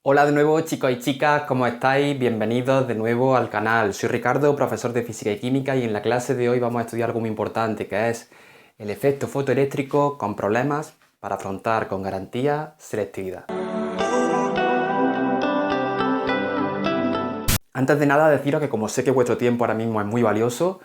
Hola de nuevo chicos y chicas, ¿cómo estáis? Bienvenidos de nuevo al canal. Soy Ricardo, profesor de Física y Química y en la clase de hoy vamos a estudiar algo muy importante que es el efecto fotoeléctrico con problemas para afrontar con garantía selectividad. Antes de nada deciros que como sé que vuestro tiempo ahora mismo es muy valioso,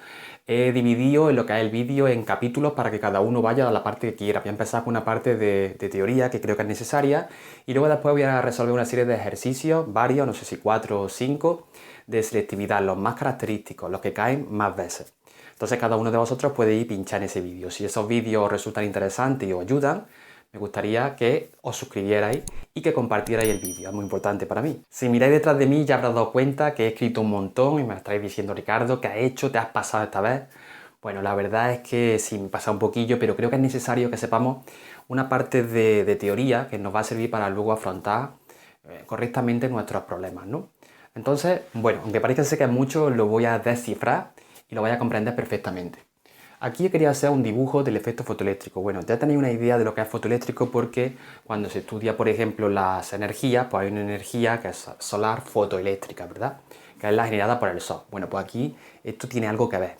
he dividido en lo que es el vídeo en capítulos para que cada uno vaya a la parte que quiera. Voy a empezar con una parte de teoría que creo que es necesaria y luego después voy a resolver una serie de ejercicios, varios, no sé si 4 o 5, de selectividad, los más característicos, los que caen más veces. Entonces cada uno de vosotros puede ir pinchar en ese vídeo. Si esos vídeos os resultan interesantes y os ayudan, me gustaría que os suscribierais y que compartierais el vídeo, es muy importante para mí. Si miráis detrás de mí ya habréis dado cuenta que he escrito un montón y me estaréis diciendo, Ricardo, ¿qué has hecho? ¿Te has pasado esta vez? Bueno, la verdad es que sí, me he pasado un poquillo, pero creo que es necesario que sepamos una parte de teoría que nos va a servir para luego afrontar correctamente nuestros problemas, ¿no? Entonces, bueno, aunque parezca que es mucho, lo voy a descifrar y lo voy a comprender perfectamente. Aquí he querido hacer un dibujo del efecto fotoeléctrico. Bueno, ya tenéis una idea de lo que es fotoeléctrico porque cuando se estudia, por ejemplo, las energías, pues hay una energía que es solar fotoeléctrica, ¿verdad? Que es la generada por el sol. Bueno, pues aquí esto tiene algo que ver.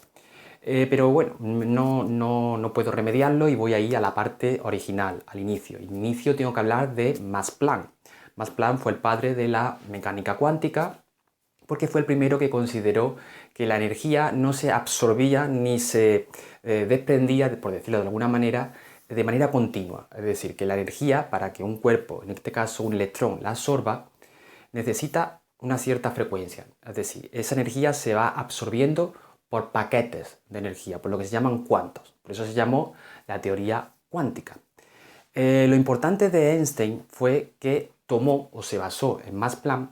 Pero bueno, no puedo remediarlo y voy a ir a la parte original, al inicio. Al inicio tengo que hablar de Max Planck. Max Planck fue el padre de la mecánica cuántica porque fue el primero que consideró que la energía no se absorbía ni se desprendía, por decirlo de alguna manera, de manera continua. Es decir, que la energía, para que un cuerpo, en este caso un electrón, la absorba, necesita una cierta frecuencia. Es decir, esa energía se va absorbiendo por paquetes de energía, por lo que se llaman cuantos. Por eso se llamó la teoría cuántica. Lo importante de Einstein fue que tomó o se basó en Max Planck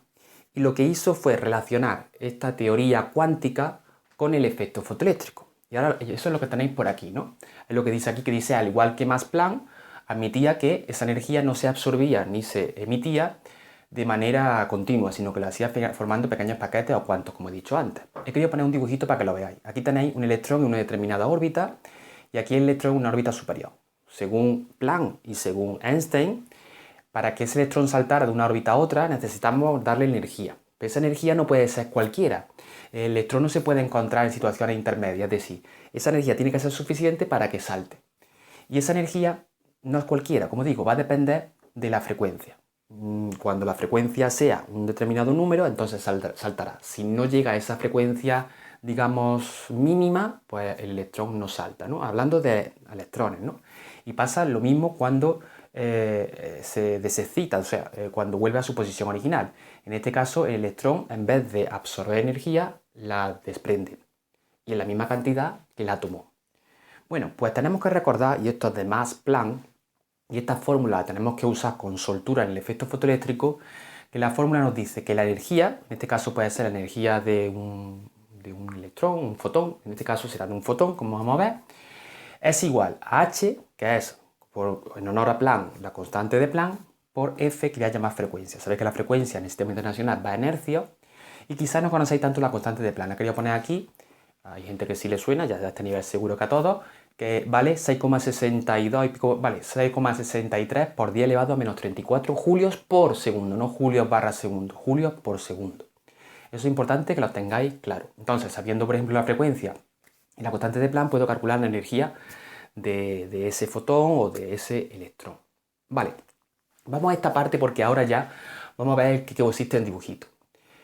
y lo que hizo fue relacionar esta teoría cuántica con el efecto fotoeléctrico. Y ahora eso es lo que tenéis por aquí, ¿no? Es lo que dice aquí, que dice, al igual que Max Planck, admitía que esa energía no se absorbía ni se emitía de manera continua, sino que lo hacía formando pequeños paquetes o cuantos, como he dicho antes. He querido poner un dibujito para que lo veáis. Aquí tenéis un electrón en una determinada órbita y aquí el electrón en una órbita superior. Según Planck y según Einstein, para que ese electrón saltara de una órbita a otra necesitamos darle energía. Pero esa energía no puede ser cualquiera. El electrón no se puede encontrar en situaciones intermedias, es decir, esa energía tiene que ser suficiente para que salte. Y esa energía no es cualquiera, como digo, va a depender de la frecuencia. Cuando la frecuencia sea un determinado número, entonces saltará. Si no llega a esa frecuencia, digamos, mínima, pues el electrón no salta, ¿no? Hablando de electrones, ¿no? Y pasa lo mismo cuando se desexcita, o sea, cuando vuelve a su posición original. En este caso, el electrón, en vez de absorber energía, la desprende. Y en la misma cantidad que el átomo. Bueno, pues tenemos que recordar, y esto es de Max Planck, y esta fórmula la tenemos que usar con soltura en el efecto fotoeléctrico, que la fórmula nos dice que la energía, en este caso puede ser la energía de un electrón, un fotón, en este caso será de un fotón, como vamos a ver, es igual a h, que es, en honor a Planck, la constante de Planck, por f, que ya llama frecuencia. Sabéis que la frecuencia en el sistema internacional va a inercia, y quizás no conocéis tanto la constante de Planck. La quería poner aquí, hay gente que sí le suena, ya de este nivel seguro que a todos, que vale 6,62 vale 6,63 por 10 elevado a menos 34 julios por segundo, no julios barra segundo, julios por segundo. Eso es importante que lo tengáis claro. Entonces, sabiendo por ejemplo la frecuencia y la constante de Planck, puedo calcular la energía de ese fotón o de ese electrón. Vale, vamos a esta parte porque ahora ya vamos a ver qué consiste el dibujito.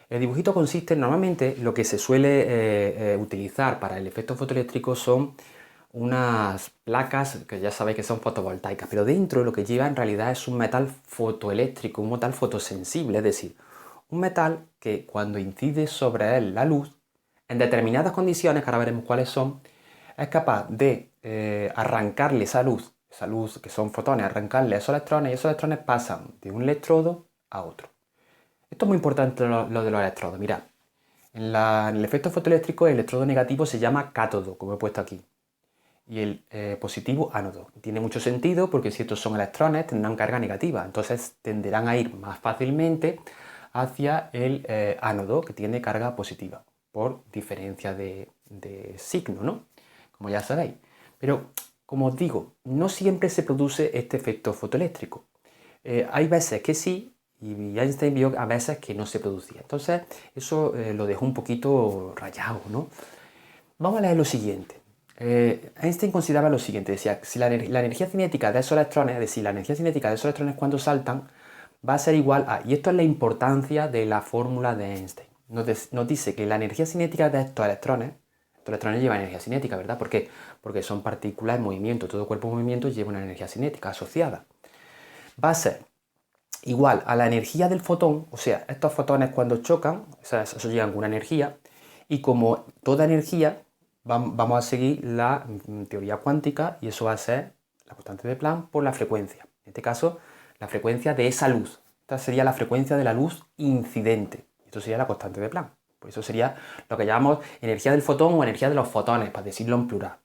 El dibujito consiste, normalmente lo que se suele utilizar para el efecto fotoeléctrico son unas placas que ya sabéis que son fotovoltaicas, pero dentro lo que lleva en realidad es un metal fotoeléctrico, un metal fotosensible, es decir, un metal que cuando incide sobre él la luz, en determinadas condiciones, que ahora veremos cuáles son, es capaz de arrancarle esa luz que son fotones, arrancarle esos electrones y esos electrones pasan de un electrodo a otro. Esto es muy importante lo de los electrodos, mirad. En el efecto fotoeléctrico el electrodo negativo se llama cátodo, como he puesto aquí, y el positivo ánodo. Tiene mucho sentido porque si estos son electrones tendrán carga negativa, entonces tenderán a ir más fácilmente hacia el ánodo que tiene carga positiva, por diferencia de signo, ¿no? Como ya sabéis. Pero, como os digo, no siempre se produce este efecto fotoeléctrico. Hay veces que sí Y Einstein vio a veces que no se producía. Entonces, eso lo dejó un poquito rayado, ¿no? Vamos a leer lo siguiente. Einstein consideraba lo siguiente, decía, si la energía cinética de esos electrones, es decir, la energía cinética de esos electrones cuando saltan, va a ser igual a, y esto es la importancia de la fórmula de Einstein. Nos dice que la energía cinética de estos electrones llevan energía cinética, ¿verdad? ¿Por qué? Porque son partículas en movimiento, todo cuerpo en movimiento lleva una energía cinética asociada. Va a ser igual a la energía del fotón, o sea, estos fotones cuando chocan, eso llevan una energía, y como toda energía, vamos a seguir la teoría cuántica y eso va a ser la constante de Planck por la frecuencia. En este caso, la frecuencia de esa luz. Esta sería la frecuencia de la luz incidente. Esto sería la constante de Planck. Por eso sería lo que llamamos energía del fotón o energía de los fotones, para decirlo en plural.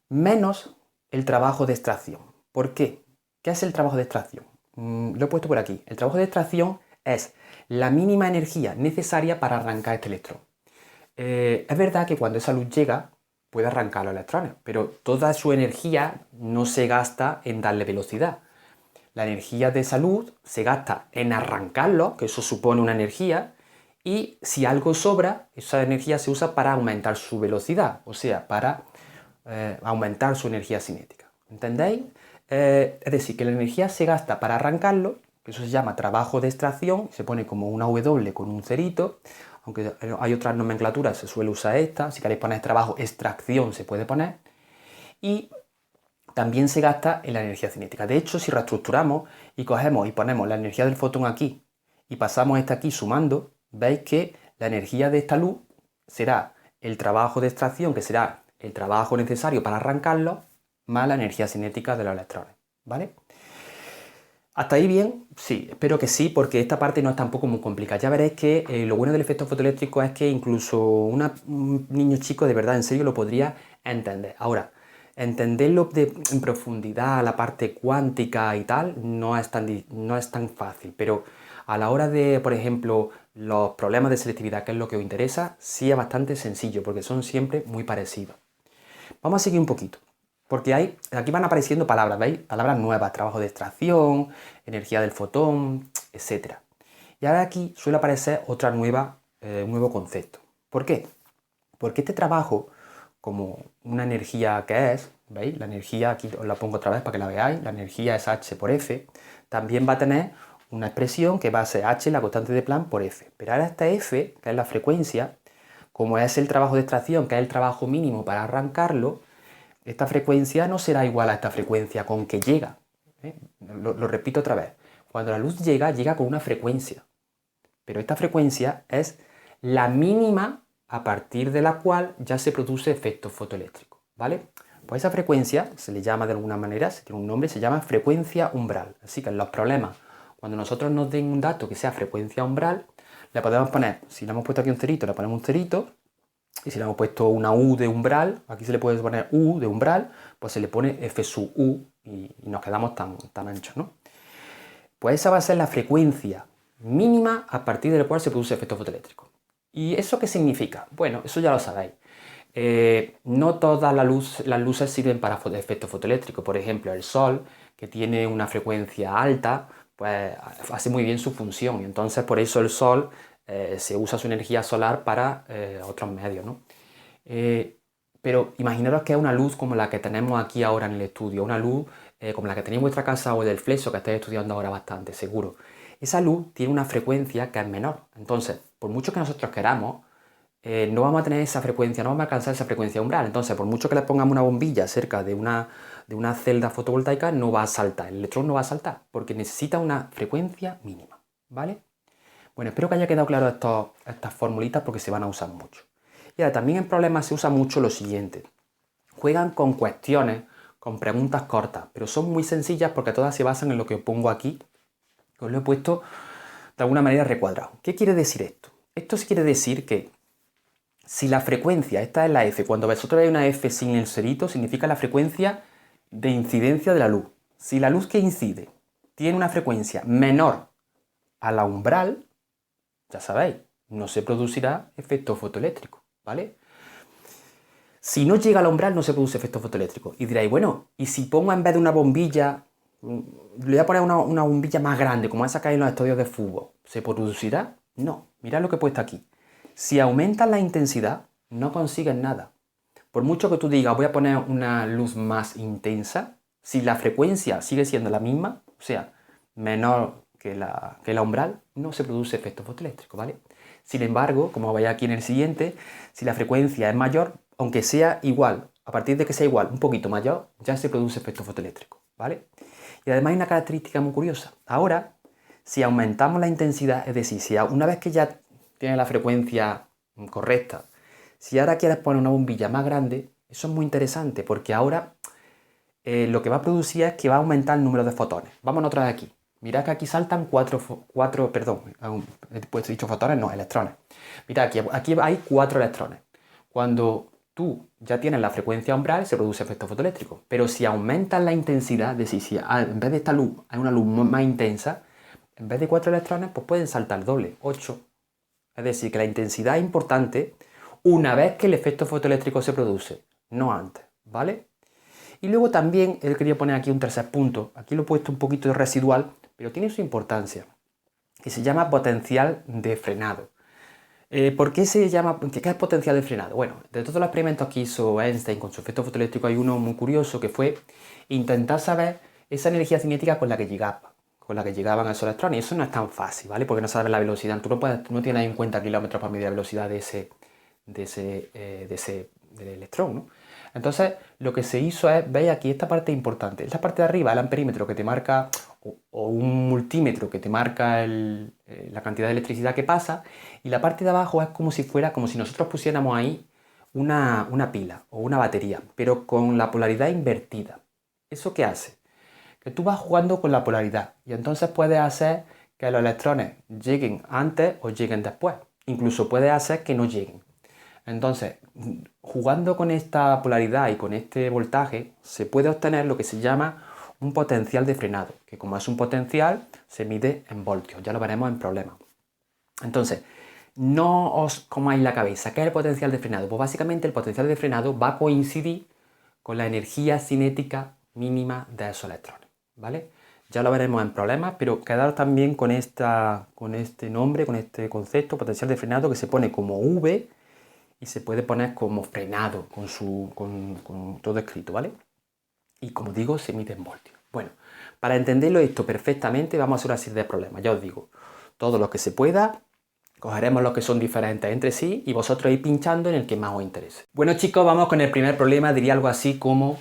Menos el trabajo de extracción. ¿Por qué? ¿Qué es el trabajo de extracción? Lo he puesto por aquí. El trabajo de extracción es la mínima energía necesaria para arrancar este electrón. Es verdad que cuando esa luz llega puede arrancar los electrones, pero toda su energía no se gasta en darle velocidad. La energía de esa luz se gasta en arrancarlo, que eso supone una energía, y si algo sobra, esa energía se usa para aumentar su velocidad, o sea, para aumentar su energía cinética. ¿Entendéis? Es decir, que la energía se gasta para arrancarlo, que eso se llama trabajo de extracción, se pone como una W con un cerito, aunque hay otras nomenclaturas, se suele usar esta, si queréis poner trabajo extracción se puede poner, y también se gasta en la energía cinética. De hecho, si reestructuramos y cogemos y ponemos la energía del fotón aquí y pasamos esta aquí sumando, veis que la energía de esta luz será el trabajo de extracción, que será el trabajo necesario para arrancarlo, más la energía cinética de los electrones, ¿vale? ¿Hasta ahí bien? Sí, espero que sí, porque esta parte no es tampoco muy complicada. Ya veréis que lo bueno del efecto fotoeléctrico es que incluso un niño chico de verdad, en serio, lo podría entender. Ahora, entenderlo en profundidad, la parte cuántica y tal, no es tan fácil, pero a la hora de, por ejemplo, los problemas de selectividad, que es lo que os interesa, sí es bastante sencillo, porque son siempre muy parecidos. Vamos a seguir un poquito. Porque aquí van apareciendo palabras, ¿veis? Palabras nuevas, trabajo de extracción, energía del fotón, etc. Y ahora aquí suele aparecer un nuevo concepto. ¿Por qué? Porque este trabajo, como una energía que es, ¿veis? La energía, aquí os la pongo otra vez para que la veáis, la energía es H por F, también va a tener una expresión que va a ser H, la constante de Planck, por F. Pero ahora esta F, que es la frecuencia, como es el trabajo de extracción, que es el trabajo mínimo para arrancarlo, esta frecuencia no será igual a esta frecuencia con que llega. Lo repito otra vez. Cuando la luz llega con una frecuencia. Pero esta frecuencia es la mínima a partir de la cual ya se produce efecto fotoeléctrico, ¿vale? Pues esa frecuencia se le llama de alguna manera, se tiene un nombre, se llama frecuencia umbral. Así que en los problemas, cuando nosotros nos den un dato que sea frecuencia umbral, le podemos poner, si le hemos puesto aquí un cerito, le ponemos un cerito. Y si le hemos puesto una U de umbral, aquí se le puede poner U de umbral, pues se le pone F sub U y nos quedamos tan anchos, ¿no? Pues esa va a ser la frecuencia mínima a partir de la cual se produce efecto fotoeléctrico. ¿Y eso qué significa? Bueno, eso ya lo sabéis. No todas las luces sirven para efecto fotoeléctrico. Por ejemplo, el Sol, que tiene una frecuencia alta, pues hace muy bien su función. Y entonces por eso el Sol se usa su energía solar para otros medios, ¿no? Pero imaginaros que es una luz como la que tenemos aquí ahora en el estudio, una luz como la que tenéis en vuestra casa o del Flexo, que estáis estudiando ahora bastante, seguro. Esa luz tiene una frecuencia que es menor. Entonces, por mucho que nosotros queramos, no vamos a tener esa frecuencia, no vamos a alcanzar esa frecuencia umbral. Entonces, por mucho que le pongamos una bombilla cerca de una celda fotovoltaica, no va a saltar, el electrón no va a saltar, porque necesita una frecuencia mínima, ¿vale? Bueno, espero que haya quedado claro estas formulitas porque se van a usar mucho. Y ahora, también en problemas se usa mucho lo siguiente. Juegan con cuestiones, con preguntas cortas, pero son muy sencillas porque todas se basan en lo que os pongo aquí, que os lo he puesto de alguna manera recuadrado. ¿Qué quiere decir esto? Esto quiere decir que si la frecuencia, esta es la F, cuando vosotros veis una F sin el cerito, significa la frecuencia de incidencia de la luz. Si la luz que incide tiene una frecuencia menor a la umbral, ya sabéis, no se producirá efecto fotoeléctrico, ¿vale? Si no llega al umbral no se produce efecto fotoeléctrico. Y diréis, bueno, ¿y si pongo en vez de una bombilla le voy a poner una bombilla más grande, como esa que hay en los estadios de fútbol. ¿Se producirá? No. Mirad lo que he puesto aquí. Si aumentas la intensidad, no consigues nada. Por mucho que tú digas, voy a poner una luz más intensa, si la frecuencia sigue siendo la misma, o sea, menor que la umbral, no se produce efecto fotoeléctrico, ¿vale? Sin embargo, como veis aquí en el siguiente, si la frecuencia es mayor, aunque sea igual, a partir de que sea igual, un poquito mayor, ya se produce efecto fotoeléctrico, ¿vale? Y además hay una característica muy curiosa. Ahora, si aumentamos la intensidad, es decir, si una vez que ya tienes la frecuencia correcta, si ahora quieres poner una bombilla más grande, eso es muy interesante porque ahora lo que va a producir es que va a aumentar el número de fotones. Vamos otra vez aquí. Mirad que aquí saltan he dicho fotones, no, electrones. Mirad, aquí hay 4 electrones. Cuando tú ya tienes la frecuencia umbral, se produce efecto fotoeléctrico. Pero si aumentas la intensidad, es decir, si en vez de esta luz hay una luz más intensa, en vez de 4 electrones, pues pueden saltar doble, 8. Es decir, que la intensidad es importante una vez que el efecto fotoeléctrico se produce, no antes, ¿vale? Y luego también he querido poner aquí un tercer punto. Aquí lo he puesto un poquito residual, pero tiene su importancia, que se llama potencial de frenado. ¿Por qué se llama, qué es potencial de frenado? Bueno, de todos los experimentos que hizo Einstein con su efecto fotoeléctrico hay uno muy curioso que fue intentar saber esa energía cinética con la que llegaban esos electrones. Y eso no es tan fácil, ¿vale? Porque no sabes la velocidad. Tú no tienes en cuenta kilómetros por media velocidad del electrón, ¿no? Entonces, lo que se hizo es, veis aquí, esta parte importante. Esta parte de arriba, el amperímetro que te marca, o un multímetro que te marca la cantidad de electricidad que pasa, y la parte de abajo es como si nosotros pusiéramos ahí una pila o una batería, pero con la polaridad invertida. ¿Eso qué hace? Que tú vas jugando con la polaridad y entonces puedes hacer que los electrones lleguen antes o lleguen después. Incluso puedes hacer que no lleguen. Entonces, jugando con esta polaridad y con este voltaje, se puede obtener lo que se llama un potencial de frenado, que como es un potencial, se mide en voltios. Ya lo veremos en problemas. Entonces, no os comáis la cabeza. ¿Qué es el potencial de frenado? Pues básicamente el potencial de frenado va a coincidir con la energía cinética mínima de esos electrones, ¿vale? Ya lo veremos en problemas, pero quedaros también con este nombre, con este concepto, potencial de frenado, que se pone como V y se puede poner como frenado con todo escrito, ¿vale? Y como digo, se mide en voltios. Bueno, para entenderlo esto perfectamente vamos a hacer una serie de problemas. Ya os digo, todo lo que se pueda, cogeremos los que son diferentes entre sí y vosotros ir pinchando en el que más os interese. Bueno chicos, vamos con el primer problema, diría algo así como: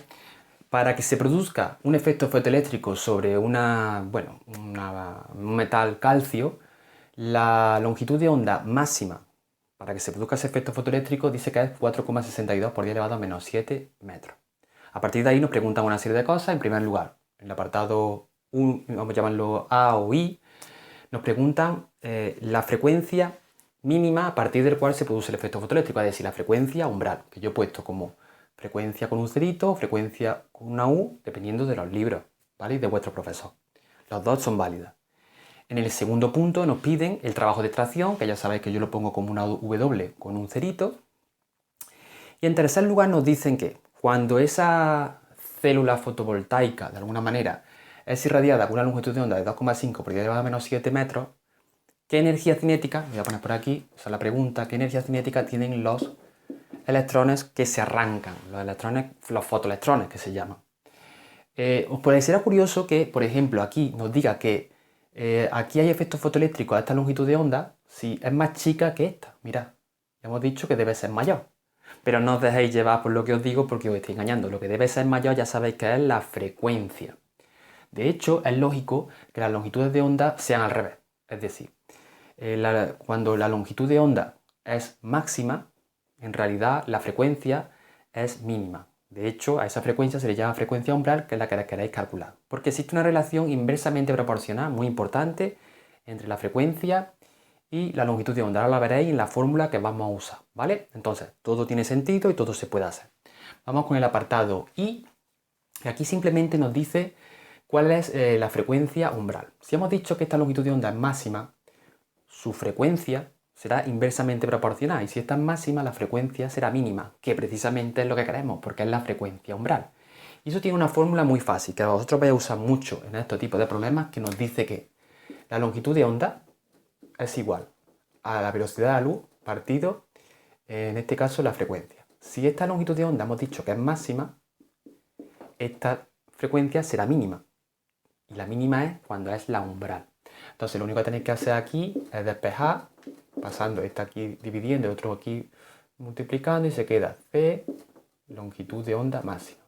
para que se produzca un efecto fotoeléctrico sobre un metal calcio, la longitud de onda máxima para que se produzca ese efecto fotoeléctrico dice que es 4,62 por 10 elevado a menos 7 metros. A partir de ahí nos preguntan una serie de cosas. En primer lugar, en el apartado 1, vamos a llamarlo A o I, nos preguntan la frecuencia mínima a partir del cual se produce el efecto fotoeléctrico, es decir, la frecuencia umbral, que yo he puesto como frecuencia con un cerito o frecuencia con una U, dependiendo de los libros, ¿vale? Y de vuestro profesor. Los dos son válidas. En el segundo punto nos piden el trabajo de extracción, que ya sabéis que yo lo pongo como una W con un cerito. Y en tercer lugar nos dicen que cuando esa célula fotovoltaica, de alguna manera, es irradiada con una longitud de onda de 2,5 por 10 elevado a menos 7 metros, ¿qué energía cinética, voy a poner por aquí, esa es la pregunta, qué energía cinética tienen los electrones que se arrancan, los fotoelectrones que se llaman? Os parecerá curioso que, por ejemplo, aquí nos diga que aquí hay efectos fotoeléctricos a esta longitud de onda si es más chica que esta. Mirad, hemos dicho que debe ser mayor. Pero no os dejéis llevar por lo que os digo porque os estoy engañando. Lo que debe ser mayor ya sabéis que es la frecuencia. De hecho, es lógico que las longitudes de onda sean al revés. Es decir, cuando la longitud de onda es máxima, en realidad la frecuencia es mínima. De hecho, a esa frecuencia se le llama frecuencia umbral, que es la que queréis calcular. Porque existe una relación inversamente proporcional muy importante entre la frecuencia y la longitud de onda. Ahora la veréis en la fórmula que vamos a usar, ¿vale? Entonces, todo tiene sentido y todo se puede hacer. Vamos con el apartado I, que aquí simplemente nos dice cuál es la frecuencia umbral. Si hemos dicho que esta longitud de onda es máxima, su frecuencia será inversamente proporcional, y si esta es máxima, la frecuencia será mínima, que precisamente es lo que queremos, porque es la frecuencia umbral. Y eso tiene una fórmula muy fácil, que vosotros vais a usar mucho en estos tipos de problemas, que nos dice que la longitud de onda es igual a la velocidad de la luz partido, en este caso, la frecuencia. Si esta longitud de onda hemos dicho que es máxima, esta frecuencia será mínima. Y la mínima es cuando es la umbral. Entonces lo único que tenéis que hacer aquí es despejar, pasando esta aquí dividiendo, otro aquí multiplicando, y se queda C, longitud de onda máxima.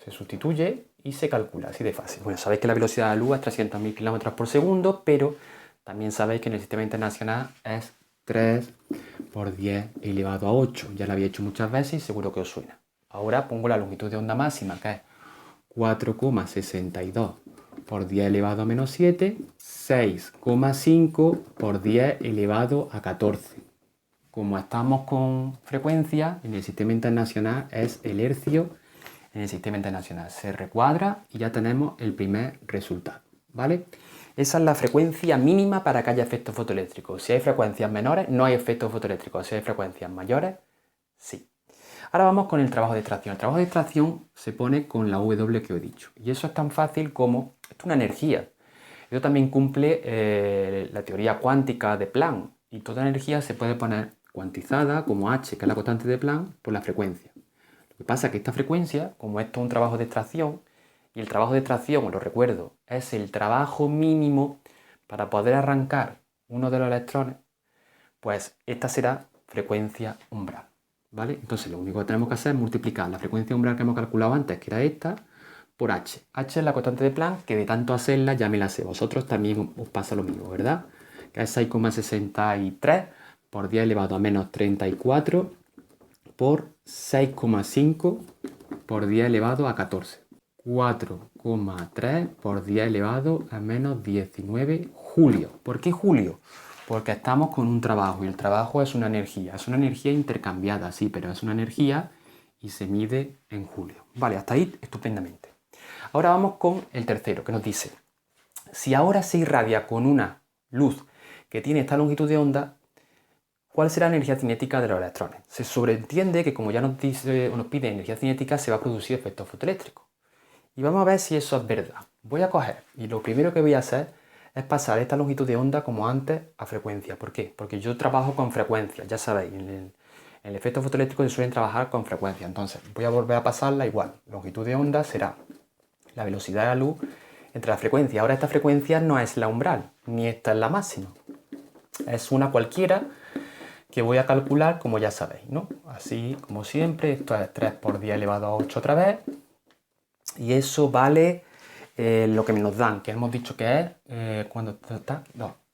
Se sustituye y se calcula, así de fácil. Bueno, sabéis que la velocidad de la luz es 300.000 km por segundo, pero también sabéis que en el sistema internacional es 3 por 10 elevado a 8. Ya lo había hecho muchas veces y seguro que os suena. Ahora pongo la longitud de onda máxima, que es 4,62 por 10 elevado a menos 7, 6,5 por 10 elevado a 14. Como estamos con frecuencia, en el sistema internacional es el hercio. En el sistema internacional se recuadra y ya tenemos el primer resultado, ¿vale? Esa es la frecuencia mínima para que haya efectos fotoeléctricos. Si hay frecuencias menores, no hay efectos fotoeléctricos. Si hay frecuencias mayores, sí. Ahora vamos con el trabajo de extracción. El trabajo de extracción se pone con la W que os he dicho. Y eso es tan fácil como, esto es una energía. Eso también cumple la teoría cuántica de Planck. Y toda energía se puede poner cuantizada como H, que es la constante de Planck, por la frecuencia. Lo que pasa es que esta frecuencia, como esto es un trabajo de extracción, y el trabajo de extracción, os lo recuerdo, es el trabajo mínimo para poder arrancar uno de los electrones, pues esta será frecuencia umbral, ¿vale? Entonces lo único que tenemos que hacer es multiplicar la frecuencia umbral que hemos calculado antes, que era esta, por H. H es la constante de Planck, que de tanto hacerla ya me la sé. Vosotros también os pasa lo mismo, ¿verdad? Que es 6,63 por 10 elevado a menos 34 por 6,5 por 10 elevado a 14. 4,3 por 10 elevado a menos 19 julio. ¿Por qué julio? Porque estamos con un trabajo y el trabajo es una energía. Es una energía intercambiada, sí, pero es una energía y se mide en julio. Vale, hasta ahí estupendamente. Ahora vamos con el tercero, que nos dice, si ahora se irradia con una luz que tiene esta longitud de onda, ¿cuál será la energía cinética de los electrones? Se sobreentiende que como ya nos pide energía cinética, se va a producir efectos fotoeléctricos. Y vamos a ver si eso es verdad. Voy a coger y lo primero que voy a hacer es pasar esta longitud de onda como antes a frecuencia. ¿Por qué? Porque yo trabajo con frecuencia, ya sabéis, en el efecto fotoeléctrico se suelen trabajar con frecuencia. Entonces voy a volver a pasarla igual. Longitud de onda será la velocidad de la luz entre la frecuencia. Ahora esta frecuencia no es la umbral, ni esta es la máxima. Es una cualquiera que voy a calcular como ya sabéis, ¿no? Así como siempre, esto es 3 por 10 elevado a 8 otra vez. Y eso vale lo que nos dan, que hemos dicho que es, cuando está,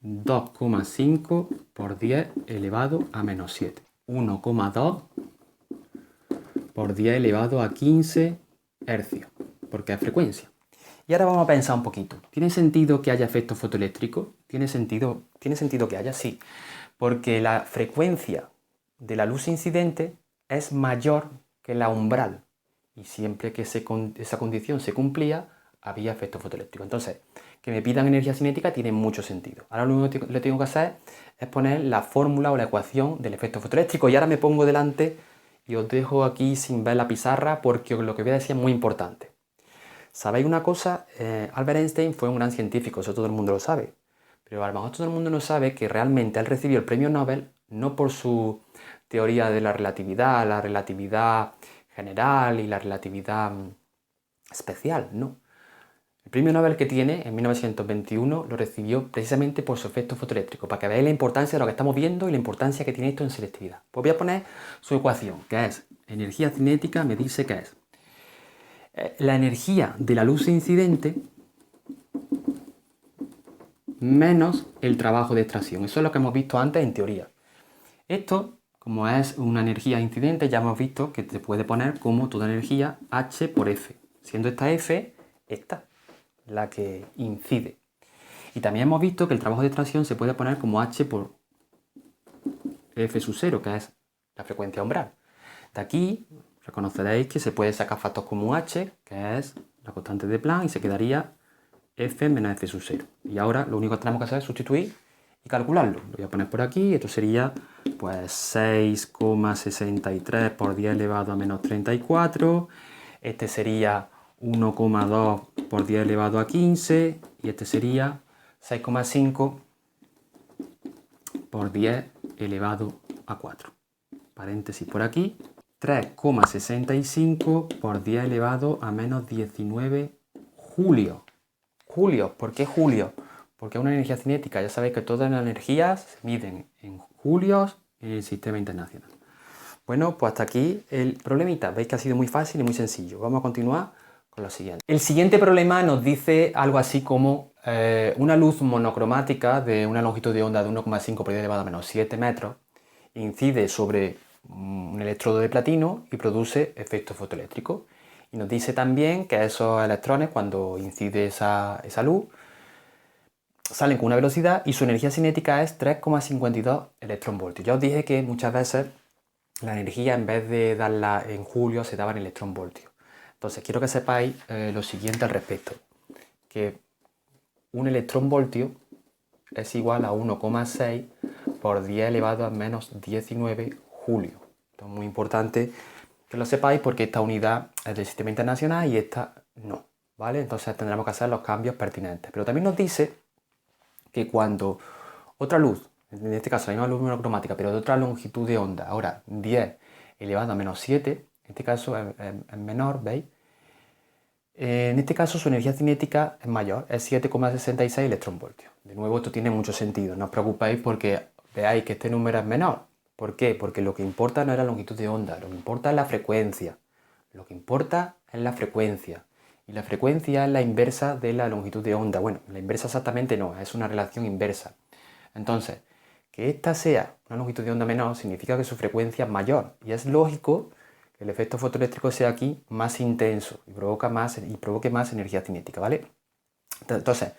2,5 por 10 elevado a menos 7. 1,2 por 10 elevado a 15 hercios, porque es frecuencia. Y ahora vamos a pensar un poquito. ¿Tiene sentido que haya efectos fotoeléctricos? ¿Tiene sentido que haya? Sí, porque la frecuencia de la luz incidente es mayor que la umbral. Y siempre que esa condición se cumplía, había efecto fotoeléctrico. Entonces, que me pidan energía cinética tiene mucho sentido. Ahora lo único que tengo que hacer es poner la fórmula o la ecuación del efecto fotoeléctrico. Y ahora me pongo delante y os dejo aquí sin ver la pizarra porque lo que voy a decir es muy importante. ¿Sabéis una cosa? Albert Einstein fue un gran científico, eso todo el mundo lo sabe. Pero a lo mejor todo el mundo no sabe que realmente él recibió el premio Nobel no por su teoría de la relatividad general y la relatividad especial, no. El premio Nobel que tiene en 1921 lo recibió precisamente por su efecto fotoeléctrico, para que veáis la importancia de lo que estamos viendo y la importancia que tiene esto en selectividad. Pues voy a poner su ecuación, que es energía cinética, me dice que es la energía de la luz incidente menos el trabajo de extracción. Eso es lo que hemos visto antes en teoría. Esto, como es una energía incidente, ya hemos visto que se puede poner como toda energía H por F, siendo esta F esta, la que incide. Y también hemos visto que el trabajo de extracción se puede poner como H por F sub 0, que es la frecuencia umbral. De aquí reconoceréis que se puede sacar factores como H, que es la constante de Planck, y se quedaría F menos F sub 0. Y ahora lo único que tenemos que hacer es sustituir y calcularlo. Lo voy a poner por aquí. Esto sería pues 6,63 por 10 elevado a menos 34. este sería 1,2 por 10 elevado a 15 y este sería 6,5 por 10 elevado a 4. Paréntesis por aquí. 3,65 por 10 elevado a menos 19 julio. Julio, ¿por qué julio? Porque es una energía cinética. Ya sabéis que todas las energías se miden en julios en el sistema internacional. Bueno, pues hasta aquí el problemita. Veis que ha sido muy fácil y muy sencillo. Vamos a continuar con lo siguiente. El siguiente problema nos dice algo así como una luz monocromática de una longitud de onda de 1,5 por 10 elevado a menos 7 metros incide sobre un electrodo de platino y produce efecto fotoeléctrico. Y nos dice también que esos electrones, cuando incide esa luz, salen con una velocidad y su energía cinética es 3,52 electronvoltios. Ya os dije que muchas veces la energía, en vez de darla en julio, se daba en electronvoltios. Entonces quiero que sepáis lo siguiente al respecto, que un electronvoltio es igual a 1,6 por 10 elevado a menos 19 julio. Esto es muy importante que lo sepáis porque esta unidad es del sistema internacional y esta no, ¿vale? Entonces tendremos que hacer los cambios pertinentes. Pero también nos dice que cuando otra luz, en este caso la misma luz monocromática, pero de otra longitud de onda, ahora 10 elevado a menos 7, en este caso es menor, ¿veis? En este caso su energía cinética es mayor, es 7,66 electronvoltios. De nuevo esto tiene mucho sentido, no os preocupéis porque veáis que este número es menor. ¿Por qué? Porque lo que importa no es la longitud de onda, lo que importa es la frecuencia. Lo que importa es la frecuencia. Y la frecuencia es la inversa de la longitud de onda. Bueno, la inversa exactamente no, es una relación inversa. Entonces, que esta sea una longitud de onda menor significa que su frecuencia es mayor. Y es lógico que el efecto fotoeléctrico sea aquí más intenso y provoque más energía cinética, ¿vale? Entonces,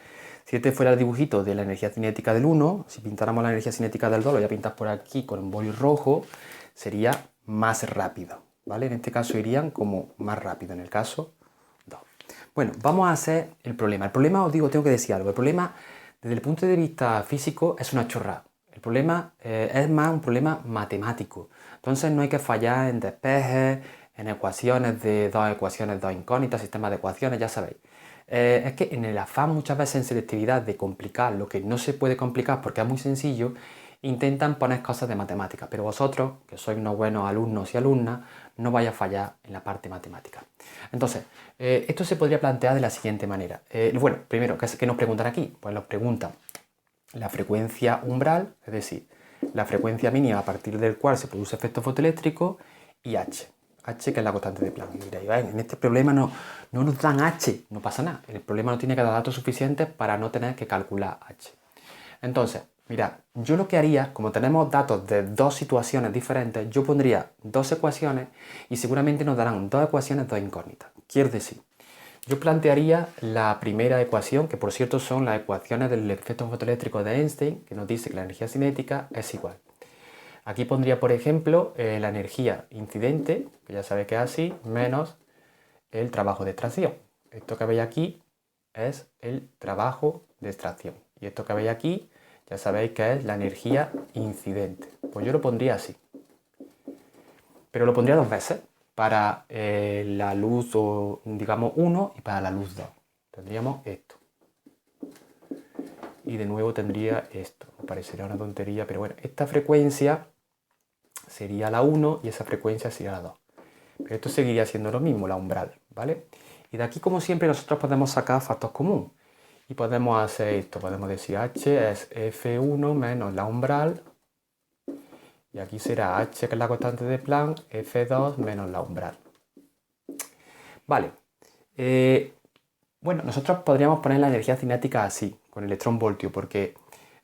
si este fuera el dibujito de la energía cinética del 1, si pintáramos la energía cinética del 2, lo voy a pintar por aquí con un boli rojo, sería más rápido, ¿vale? En este caso irían como más rápido, en el caso 2. Bueno, vamos a hacer el problema. El problema, os digo, tengo que decir algo. El problema, desde el punto de vista físico, es una chorrada. El problema es más un problema matemático. Entonces no hay que fallar en despejes, en ecuaciones de dos incógnitas, sistemas de ecuaciones, ya sabéis. Es que en el afán muchas veces en selectividad de complicar lo que no se puede complicar porque es muy sencillo, intentan poner cosas de matemáticas, pero vosotros, que sois unos buenos alumnos y alumnas, no vais a fallar en la parte matemática. Entonces, esto se podría plantear de la siguiente manera. Bueno, primero, ¿qué nos preguntan aquí? Pues nos preguntan la frecuencia umbral, es decir, la frecuencia mínima a partir del cual se produce efecto fotoeléctrico y H. H, que es la constante de Planck. Y diréis, en este problema no nos dan H, no pasa nada. El problema no tiene que dar datos suficientes para no tener que calcular H. Entonces, mirad, yo lo que haría, como tenemos datos de dos situaciones diferentes, yo pondría dos ecuaciones y seguramente nos darán dos ecuaciones, dos incógnitas. Quiero decir, yo plantearía la primera ecuación, que por cierto son las ecuaciones del efecto fotoeléctrico de Einstein, que nos dice que la energía cinética es igual. Aquí pondría, por ejemplo, la energía incidente, que ya sabéis que es así, menos el trabajo de extracción. Esto que veis aquí es el trabajo de extracción. Y esto que veis aquí, ya sabéis que es la energía incidente. Pues yo lo pondría así. Pero lo pondría dos veces, para la luz, digamos, 1 y para la luz 2. Tendríamos esto. Y de nuevo tendría esto. Me parecería una tontería, pero bueno, esta frecuencia sería la 1 y esa frecuencia sería la 2. Pero esto seguiría siendo lo mismo, la umbral, ¿vale? Y de aquí, como siempre, nosotros podemos sacar factor común. Y podemos hacer esto, podemos decir H es F1 menos la umbral. Y aquí será H, que es la constante de Planck, F2 menos la umbral. Vale. Bueno, nosotros podríamos poner la energía cinética así, con electronvoltio, porque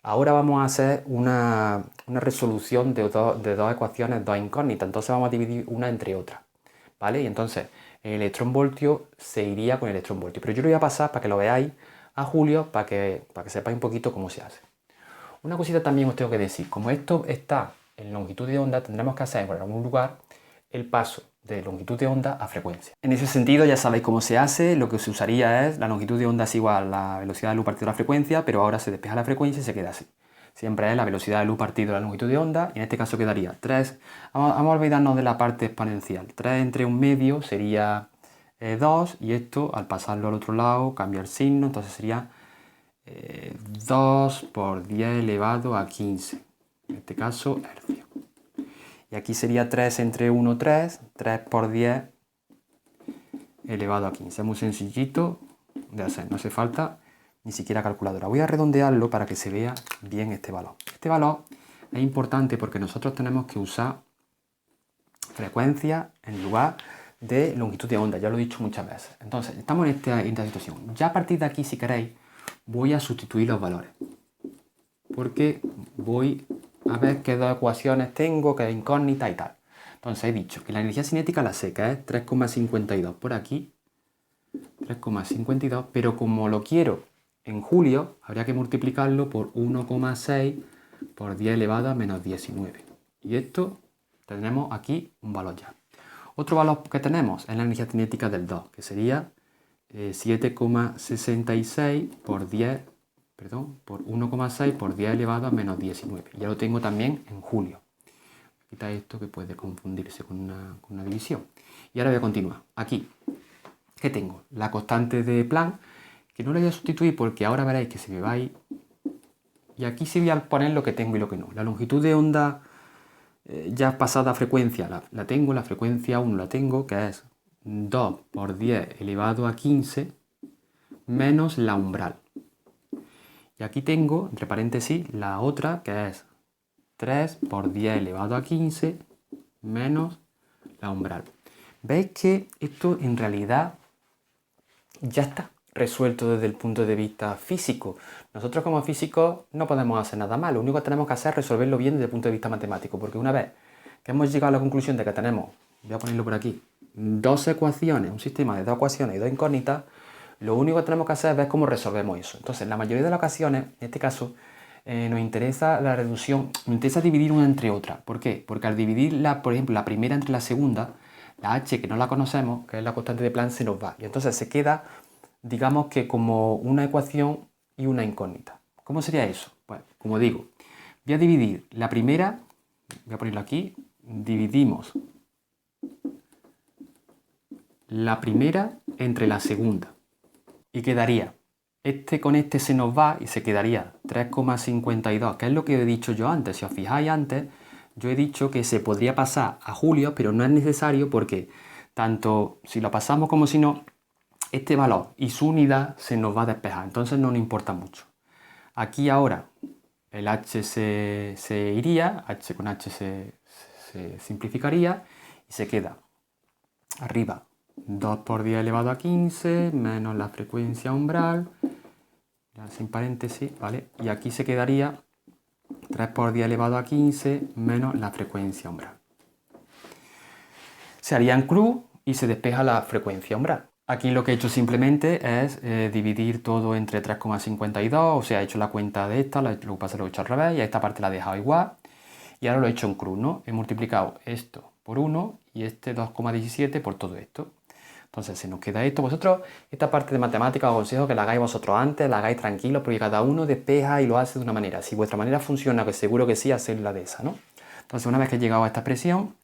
ahora vamos a hacer una resolución de dos ecuaciones, dos incógnitas. Entonces vamos a dividir una entre otra, ¿vale? Y entonces el electronvoltio se iría con electronvoltio. Pero yo lo voy a pasar para que lo veáis a Julio, para que sepáis un poquito cómo se hace. Una cosita también os tengo que decir. Como esto está en longitud de onda, tendremos que hacer por algún lugar el paso de longitud de onda a frecuencia. En ese sentido ya sabéis cómo se hace. Lo que se usaría es la longitud de onda es igual a la velocidad de luz partido a la frecuencia, pero ahora se despeja la frecuencia y se queda así. Siempre es la velocidad de luz partido a la longitud de onda, y en este caso quedaría 3. Vamos a olvidarnos de la parte exponencial. 3 entre un medio sería 2 y esto al pasarlo al otro lado cambia el signo, entonces sería 2 por 10 elevado a 15, en este caso hercios. Y aquí sería 3 entre 1, 3 por 10 elevado a 15. Es muy sencillito de hacer, no hace falta ni siquiera calculadora. Voy a redondearlo para que se vea bien este valor. Este valor es importante porque nosotros tenemos que usar frecuencia en lugar de longitud de onda, ya lo he dicho muchas veces. Entonces, estamos en esta situación. Ya a partir de aquí, si queréis, voy a sustituir los valores. Porque voy a ver qué dos ecuaciones tengo, qué incógnita y tal. Entonces he dicho que la energía cinética la sé, que es 3,52 por aquí, 3,52, pero como lo quiero en julio, habría que multiplicarlo por 1,6 por 10 elevado a menos 19. Y esto tenemos aquí un valor ya. Otro valor que tenemos es la energía cinética del 2, que sería 7,66 por 10, por 1,6 por 10 elevado a menos 19. Ya lo tengo también en julio. Quita esto que puede confundirse con una división. Y ahora voy a continuar. Aquí, ¿qué tengo? La constante de Planck, que no la voy a sustituir porque ahora veréis que se me va a ir. Y aquí sí voy a poner lo que tengo y lo que no. La longitud de onda ya pasada frecuencia la tengo, la frecuencia 1 la tengo, que es 2 por 10 elevado a 15 menos la umbral. Y aquí tengo, entre paréntesis, la otra, que es 3 por 10 elevado a 15 menos la umbral. ¿Veis que esto en realidad ya está resuelto desde el punto de vista físico? Nosotros como físicos no podemos hacer nada más, lo único que tenemos que hacer es resolverlo bien desde el punto de vista matemático, porque una vez que hemos llegado a la conclusión de que tenemos, voy a ponerlo por aquí, dos ecuaciones, un sistema de dos ecuaciones y dos incógnitas, lo único que tenemos que hacer es ver cómo resolvemos eso. Entonces, en la mayoría de las ocasiones, en este caso, nos interesa la reducción, nos interesa dividir una entre otra. ¿Por qué? Porque al dividir, por ejemplo, la primera entre la segunda, la h que no la conocemos, que es la constante de Planck, se nos va. Y entonces se queda, digamos que como una ecuación y una incógnita. ¿Cómo sería eso? Pues, como digo, voy a dividir la primera, voy a ponerlo aquí, dividimos la primera entre la segunda. Y quedaría, este con este se nos va y se quedaría 3,52, que es lo que he dicho yo antes. Si os fijáis antes, yo he dicho que se podría pasar a julio, pero no es necesario porque tanto si lo pasamos como si no, este valor y su unidad se nos va a despejar, entonces no nos importa mucho. Aquí ahora el h se iría, h con h se simplificaría y se queda arriba 2 por 10 elevado a 15 menos la frecuencia umbral, ya sin paréntesis, ¿vale? Y aquí se quedaría 3 por 10 elevado a 15 menos la frecuencia umbral. Se haría en cruz y se despeja la frecuencia umbral. Aquí lo que he hecho simplemente es dividir todo entre 3,52, o sea, he hecho la cuenta de esta, lo que pasa lo he hecho al revés y a esta parte la he dejado igual. Y ahora lo he hecho en cruz, ¿no? He multiplicado esto por 1 y este 2,17 por todo esto. Entonces se nos queda esto. Vosotros, esta parte de matemáticas os aconsejo que la hagáis vosotros antes, la hagáis tranquilos, porque cada uno despeja y lo hace de una manera. Si vuestra manera funciona, que seguro que sí, hacedla de esa, ¿no? Entonces una vez que he llegado a esta expresión,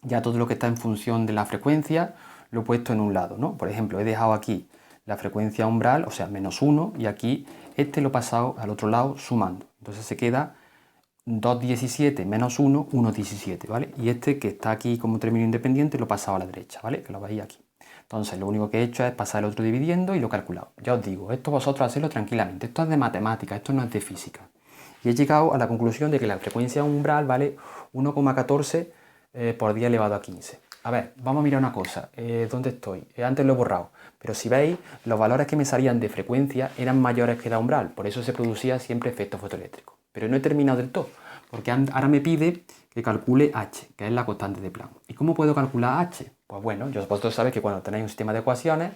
ya todo lo que está en función de la frecuencia lo he puesto en un lado, ¿no? Por ejemplo, he dejado aquí la frecuencia umbral, o sea, menos 1, y aquí este lo he pasado al otro lado sumando. Entonces se queda 2,17 menos 1, 1,17, ¿vale? Y este que está aquí como término independiente lo he pasado a la derecha, ¿vale? Que lo veis aquí. Entonces lo único que he hecho es pasar el otro dividiendo y lo he calculado. Ya os digo, esto vosotros hacedlo tranquilamente. Esto es de matemática, esto no es de física. Y he llegado a la conclusión de que la frecuencia umbral vale 1,14 por 10 elevado a 15. A ver, vamos a mirar una cosa. ¿Dónde estoy? Antes lo he borrado. Pero si veis, los valores que me salían de frecuencia eran mayores que la umbral. Por eso se producía siempre efecto fotoeléctrico. Pero no he terminado del todo. Porque ahora me pide que calcule h, que es la constante de Planck. ¿Y cómo puedo calcular h? Pues bueno, vosotros sabéis que cuando tenéis un sistema de ecuaciones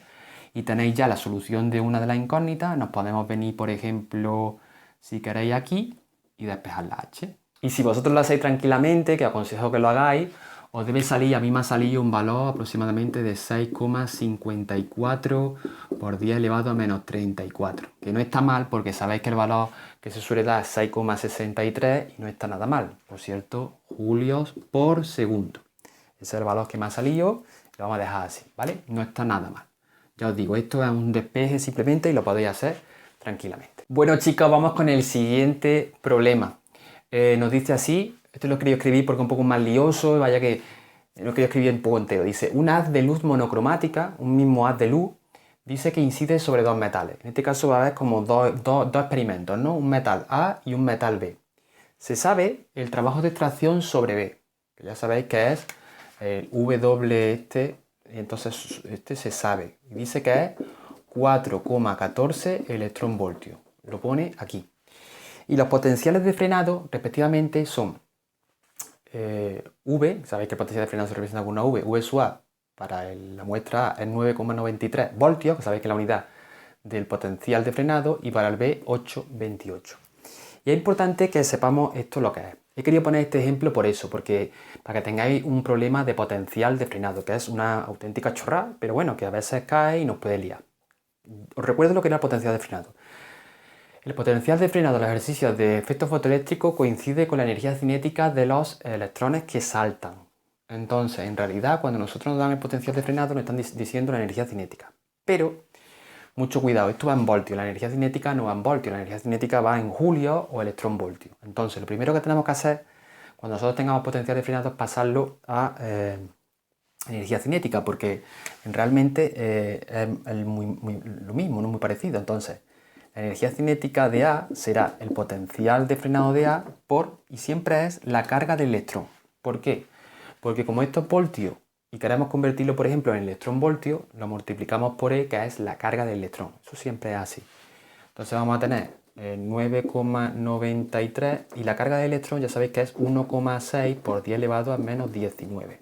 y tenéis ya la solución de una de las incógnitas, nos podemos venir, por ejemplo, si queréis aquí y despejar la h. Y si vosotros lo hacéis tranquilamente, que os aconsejo que lo hagáis, os debe salir, a mí me ha salido un valor aproximadamente de 6,54 por 10 elevado a menos 34, que no está mal porque sabéis que el valor que se suele dar es 6,63 y no está nada mal. Por cierto, julios por segundo. Ese es el valor que me ha salido, Lo vamos a dejar así, ¿vale? No está nada mal. Ya os digo, esto es un despeje simplemente y lo podéis hacer tranquilamente. Bueno, chicos, vamos con el siguiente problema. Nos dice así, esto lo he querido escribir porque es un poco más lioso, vaya que lo he querido escribir un poco entero. Dice, un haz de luz monocromática, un mismo haz de luz, dice que incide sobre dos metales. En este caso va a haber como dos experimentos, ¿no? Un metal A y un metal B. Se sabe el trabajo de extracción sobre B, que ya sabéis que es el W y entonces este se sabe. Y dice que es 4,14 electronvoltios. Lo pone aquí. Y los potenciales de frenado, respectivamente, son V, sabéis que el potencial de frenado se representa con una V sub A para la muestra A es 9,93 voltios, que sabéis que es la unidad del potencial de frenado, y para el B 8,28. Y es importante que sepamos esto lo que es. He querido poner este ejemplo por eso, porque para que tengáis un problema de potencial de frenado, que es una auténtica chorrada, pero bueno, que a veces cae y nos puede liar. Os recuerdo lo que era el potencial de frenado. El potencial de frenado de los ejercicios de efecto fotoeléctrico coincide con la energía cinética de los electrones que saltan. Entonces, en realidad, cuando nosotros nos dan el potencial de frenado, nos están diciendo la energía cinética. Pero, mucho cuidado, esto va en voltios, la energía cinética no va en voltios, la energía cinética va en julio o electronvoltios. Entonces, lo primero que tenemos que hacer, cuando nosotros tengamos potencial de frenado, es pasarlo a energía cinética, porque realmente es lo mismo, no muy parecido. Entonces, la energía cinética de A será el potencial de frenado de A y siempre es la carga del electrón. ¿Por qué? Porque como esto es voltio y queremos convertirlo, por ejemplo, en electronvoltio, lo multiplicamos por E, que es la carga del electrón. Eso siempre es así. Entonces vamos a tener 9,93 y la carga del electrón ya sabéis que es 1,6 por 10 elevado a menos 19.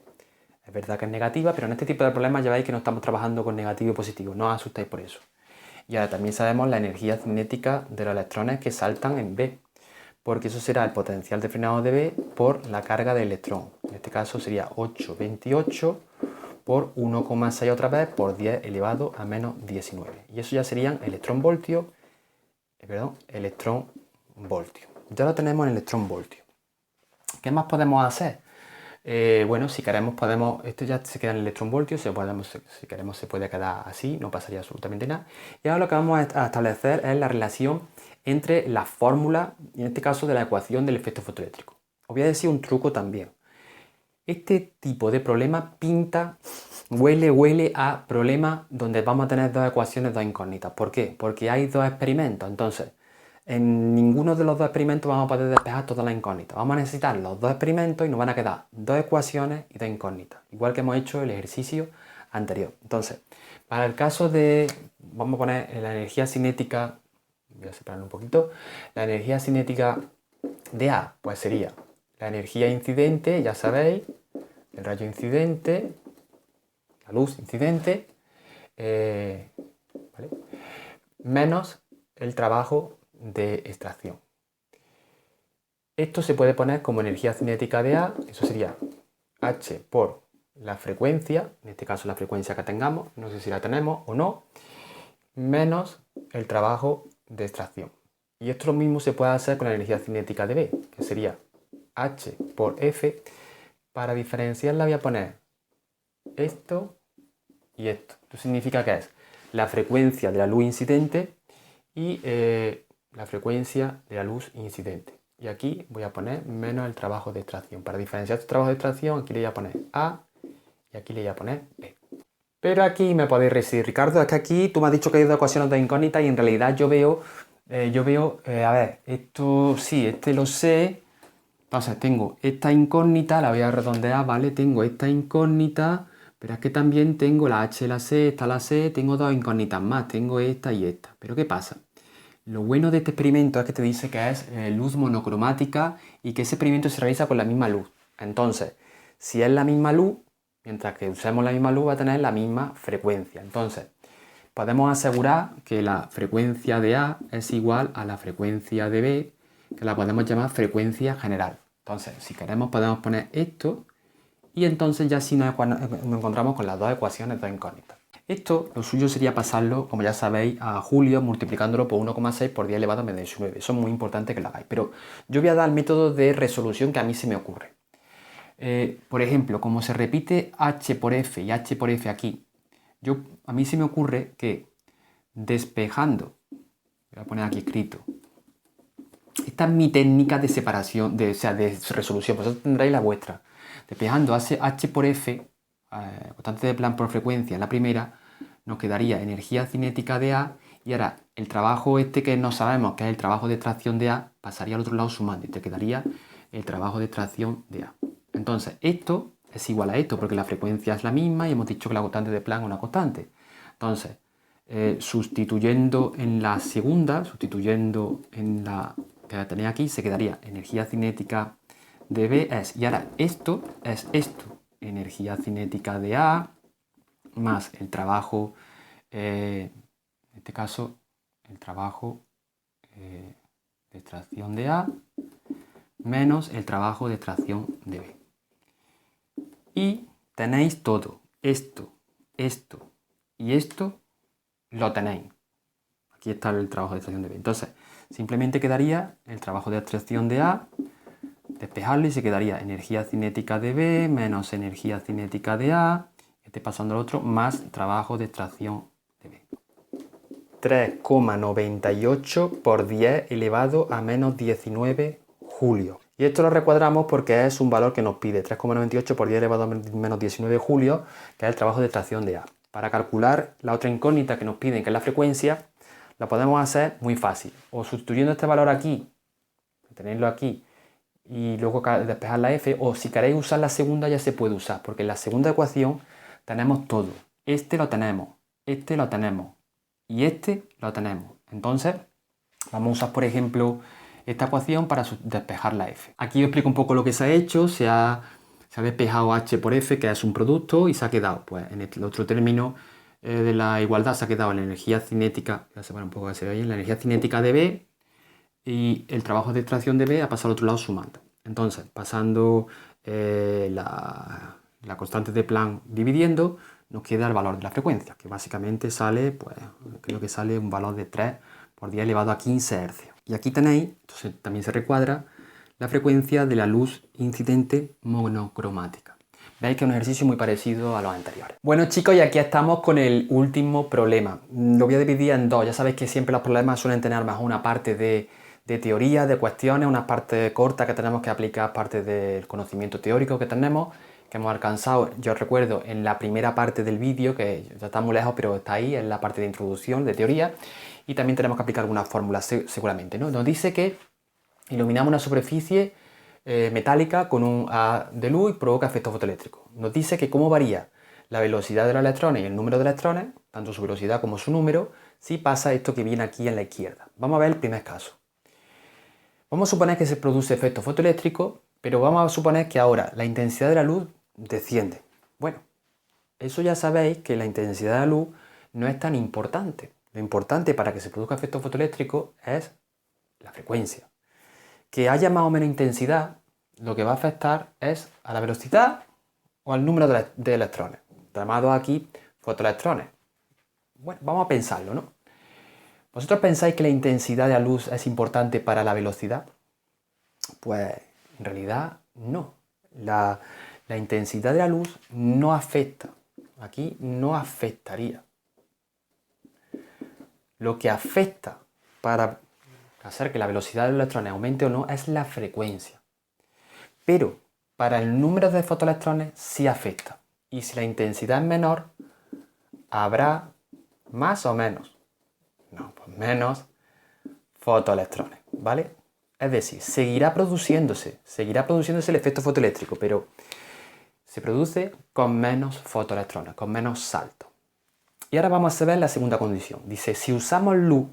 Es verdad que es negativa, pero en este tipo de problemas ya veis que no estamos trabajando con negativo y positivo. No os asustéis por eso. Y ahora también sabemos la energía cinética de los electrones que saltan en B, porque eso será el potencial de frenado de B por la carga de electrón. En este caso sería 8,28 por 1,6 otra vez por 10 elevado a menos 19. Y eso ya serían electronvoltios, electronvoltios. Ya lo tenemos en electronvoltios. ¿Qué más podemos hacer? Bueno, si queremos esto ya se queda en electronvoltios, si queremos se puede quedar así, no pasaría absolutamente nada. Y ahora lo que vamos a establecer es la relación entre la fórmula, y en este caso de la ecuación del efecto fotoeléctrico. Os voy a decir un truco también. Este tipo de problema huele a problema donde vamos a tener dos ecuaciones, dos incógnitas. ¿Por qué? Porque hay dos experimentos, entonces en ninguno de los dos experimentos vamos a poder despejar todas las incógnitas. Vamos a necesitar los dos experimentos y nos van a quedar dos ecuaciones y dos incógnitas, igual que hemos hecho el ejercicio anterior. Entonces, para el caso de, vamos a poner la energía cinética, voy a separarlo un poquito, la energía cinética de A, pues sería la energía incidente, ya sabéis, el rayo incidente, la luz incidente, ¿vale? Menos el trabajo de extracción. Esto se puede poner como energía cinética de A, eso sería H por la frecuencia, en este caso la frecuencia que tengamos, no sé si la tenemos o no, menos el trabajo de extracción. Y esto lo mismo se puede hacer con la energía cinética de B, que sería H por F. Para diferenciarla voy a poner esto y esto. Esto significa que es la frecuencia de la luz incidente y la frecuencia de la luz incidente. Y aquí voy a poner menos el trabajo de extracción. Para diferenciar este trabajo de extracción, aquí le voy a poner A y aquí le voy a poner B. Pero aquí me podéis decir, Ricardo, es que aquí tú me has dicho que hay dos ecuaciones de incógnitas y en realidad yo veo, a ver, esto sí, este lo sé. Entonces tengo esta incógnita, la voy a redondear, ¿vale? Tengo esta incógnita, pero es que también tengo la H, la C, esta la C, tengo dos incógnitas más, tengo esta y esta. ¿Pero qué pasa? Lo bueno de este experimento es que te dice que es luz monocromática y que ese experimento se realiza con la misma luz. Entonces, si es la misma luz, mientras que usemos la misma luz va a tener la misma frecuencia. Entonces, podemos asegurar que la frecuencia de A es igual a la frecuencia de B, que la podemos llamar frecuencia general. Entonces, si queremos podemos poner esto y entonces ya sí nos encontramos con las dos ecuaciones, dos incógnitas. Esto, lo suyo sería pasarlo, como ya sabéis, a julio multiplicándolo por 1,6 por 10 elevado a menos 19. Eso es muy importante que lo hagáis. Pero yo voy a dar el método de resolución que a mí se me ocurre. Por ejemplo, como se repite H por F y H por F aquí, a mí se me ocurre que despejando, voy a poner aquí escrito, esta es mi técnica de separación, de resolución, vosotros tendréis la vuestra. Despejando H por F, constante de Planck por frecuencia en la primera, nos quedaría energía cinética de A, y ahora el trabajo este que no sabemos, que es el trabajo de extracción de A, pasaría al otro lado sumando y te quedaría el trabajo de extracción de A. Entonces, esto es igual a esto, porque la frecuencia es la misma y hemos dicho que la constante de Planck es una constante. Entonces, sustituyendo en la segunda, sustituyendo en la que tenéis aquí, se quedaría energía cinética de B es, y ahora esto es esto, energía cinética de A más el trabajo, en este caso, el trabajo de extracción de A menos el trabajo de extracción de B. Y tenéis todo, esto y esto lo tenéis. Aquí está el trabajo de extracción de B. Entonces, simplemente quedaría el trabajo de extracción de A, despejarlo y se quedaría energía cinética de B menos energía cinética de A, este pasando al otro, más trabajo de extracción de B. 3,98 por 10 elevado a menos 19 julio. Y esto lo recuadramos porque es un valor que nos pide 3,98 por 10 elevado a menos 19 julio, que es el trabajo de extracción de A. Para calcular la otra incógnita que nos piden, que es la frecuencia, la podemos hacer muy fácil. O sustituyendo este valor aquí, tenerlo aquí, y luego despejar la f, o si queréis usar la segunda ya se puede usar, porque en la segunda ecuación tenemos todo. Este lo tenemos y este lo tenemos. Entonces vamos a usar, por ejemplo, esta ecuación para despejar la f. Aquí os explico un poco lo que se ha hecho. Se ha despejado h por f, que es un producto, y se ha quedado, pues en el otro término de la igualdad se ha quedado la energía cinética, voy a separar un poco que se vea bien, la energía cinética de B, y el trabajo de extracción de B ha pasado al otro lado sumando. Entonces, pasando la constante de Planck dividiendo, nos queda el valor de la frecuencia, que básicamente sale, pues creo que sale un valor de 3 por 10 elevado a 15 Hz. Y aquí tenéis, entonces también se recuadra, la frecuencia de la luz incidente monocromática. Veis que es un ejercicio muy parecido a los anteriores. Bueno, chicos, y aquí estamos con el último problema. Lo voy a dividir en dos. Ya sabéis que siempre los problemas suelen tener más una parte de teoría, de cuestiones, una parte corta que tenemos que aplicar, parte del conocimiento teórico que tenemos, que hemos alcanzado, yo recuerdo, en la primera parte del vídeo, que ya está muy lejos, pero está ahí, en la parte de introducción, de teoría, y también tenemos que aplicar algunas fórmulas seguramente, ¿no? Nos dice que iluminamos una superficie metálica con un haz de luz y provoca efecto fotoeléctrico. Nos dice que cómo varía la velocidad de los electrones y el número de electrones, tanto su velocidad como su número, si pasa esto que viene aquí en la izquierda. Vamos a ver el primer caso. Vamos a suponer que se produce efecto fotoeléctrico, pero vamos a suponer que ahora la intensidad de la luz desciende. Bueno, eso ya sabéis que la intensidad de la luz no es tan importante. Lo importante para que se produzca efecto fotoeléctrico es la frecuencia. Que haya más o menos intensidad, lo que va a afectar es a la velocidad o al número de electrones, llamados aquí fotoelectrones. Bueno, vamos a pensarlo, ¿no? ¿Vosotros pensáis que la intensidad de la luz es importante para la velocidad? Pues en realidad no. La intensidad de la luz no afecta. Aquí no afectaría. Lo que afecta para hacer que la velocidad de los electrones aumente o no es la frecuencia. Pero para el número de fotoelectrones sí afecta. Y si la intensidad es menor, habrá más o menos. No, pues menos fotoelectrones, ¿vale? Es decir, seguirá produciéndose el efecto fotoeléctrico, pero se produce con menos fotoelectrones, con menos salto. Y ahora vamos a ver la segunda condición. Dice, si usamos luz,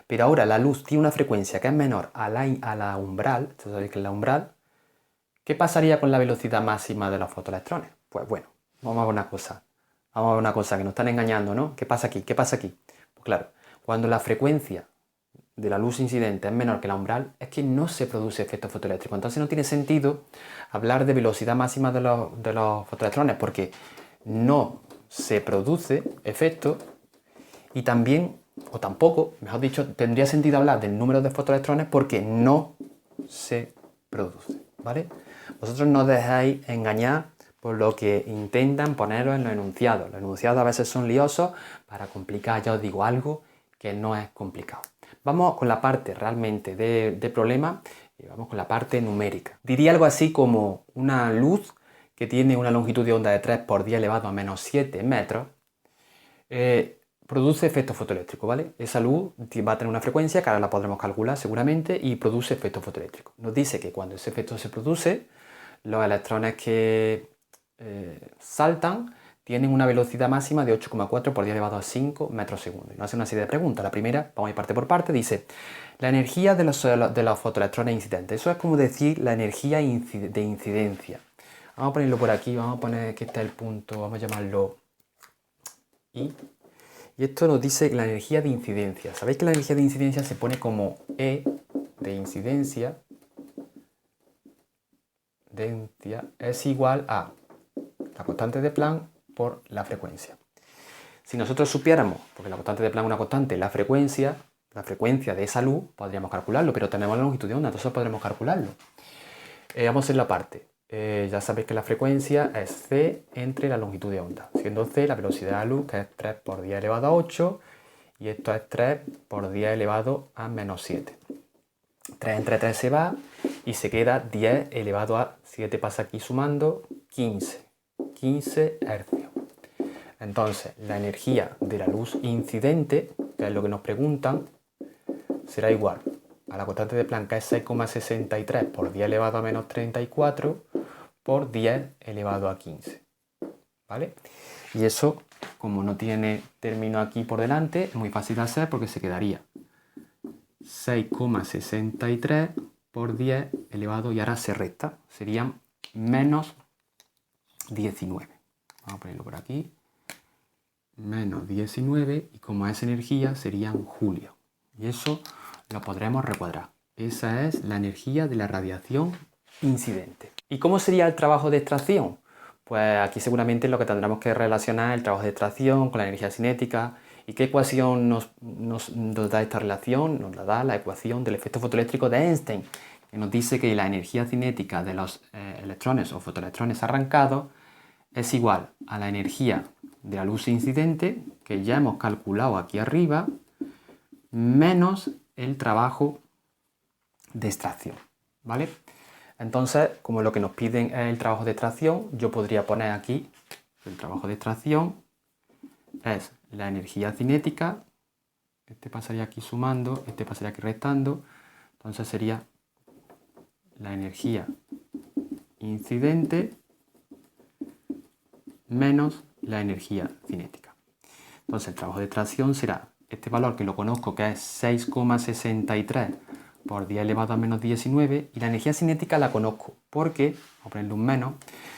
pero ahora la luz tiene una frecuencia que es menor a la umbral, ¿sabéis que es la umbral? ¿Qué pasaría con la velocidad máxima de los fotoelectrones? Pues bueno, vamos a ver una cosa. Vamos a ver una cosa que nos están engañando, ¿no? ¿Qué pasa aquí? ¿Qué pasa aquí? Pues claro, cuando la frecuencia de la luz incidente es menor que la umbral, es que no se produce efecto fotoeléctrico. Entonces no tiene sentido hablar de velocidad máxima de los fotoelectrones, porque no se produce efecto, y también, o tampoco, mejor dicho, tendría sentido hablar del número de fotoelectrones porque no se produce, ¿vale? Vosotros no os dejéis engañar por lo que intentan poneros en los enunciados. Los enunciados a veces son liosos para complicar, ya os digo, algo que no es complicado. Vamos con la parte realmente de problema y vamos con la parte numérica. Diría algo así como una luz que tiene una longitud de onda de 3 por 10 elevado a menos 7 metros, produce efecto fotoeléctrico, ¿vale? Esa luz va a tener una frecuencia que ahora la podremos calcular seguramente y produce efecto fotoeléctrico. Nos dice que cuando ese efecto se produce, los electrones que saltan tienen una velocidad máxima de 8,4 por 10 elevado a 5 metros segundo. Y nos hace una serie de preguntas. La primera, vamos a ir parte por parte, dice la energía de los fotoelectrones incidentes. Eso es como decir la energía de incidencia. Vamos a ponerlo por aquí, vamos a poner que está el punto, vamos a llamarlo I. Y esto nos dice la energía de incidencia. ¿Sabéis que la energía de incidencia se pone como E de incidencia es igual a la constante de Planck por la frecuencia? Si nosotros supiéramos, porque la constante de Planck es una constante, la frecuencia de esa luz, podríamos calcularlo, pero tenemos la longitud de onda, entonces podremos calcularlo. Vamos a hacer la parte. Ya sabéis que la frecuencia es c entre la longitud de onda, siendo c la velocidad de la luz, que es 3 por 10 elevado a 8, y esto es 3 por 10 elevado a menos 7. 3 entre 3 se va y se queda 10 elevado a 7, pasa aquí sumando 15 hercios. Entonces, la energía de la luz incidente, que es lo que nos preguntan, será igual a la constante de Planck, que es 6,63 por 10 elevado a menos 34 por 10 elevado a 15. ¿Vale? Y eso, como no tiene término aquí por delante, es muy fácil de hacer porque se quedaría 6,63 por 10 elevado, y ahora se resta, serían menos 19. Vamos a ponerlo por aquí. Menos 19, y como es energía serían julios. Y eso lo podremos recuadrar. Esa es la energía de la radiación incidente. ¿Y cómo sería el trabajo de extracción? Pues aquí seguramente lo que tendremos que relacionar el trabajo de extracción con la energía cinética. ¿Y qué ecuación nos da esta relación? Nos la da la ecuación del efecto fotoeléctrico de Einstein, que nos dice que la energía cinética de los electrones o fotoelectrones arrancados es igual a la energía de la luz incidente, que ya hemos calculado aquí arriba, menos el trabajo de extracción, ¿vale? Entonces, como lo que nos piden es el trabajo de extracción, yo podría poner aquí el trabajo de extracción es la energía cinética, este pasaría aquí sumando, este pasaría aquí restando, entonces sería la energía incidente menos la energía cinética. Entonces el trabajo de extracción será este valor, que lo conozco, que es 6,63 por 10 elevado a menos 19, y la energía cinética la conozco porque, vamos a ponerle un menos,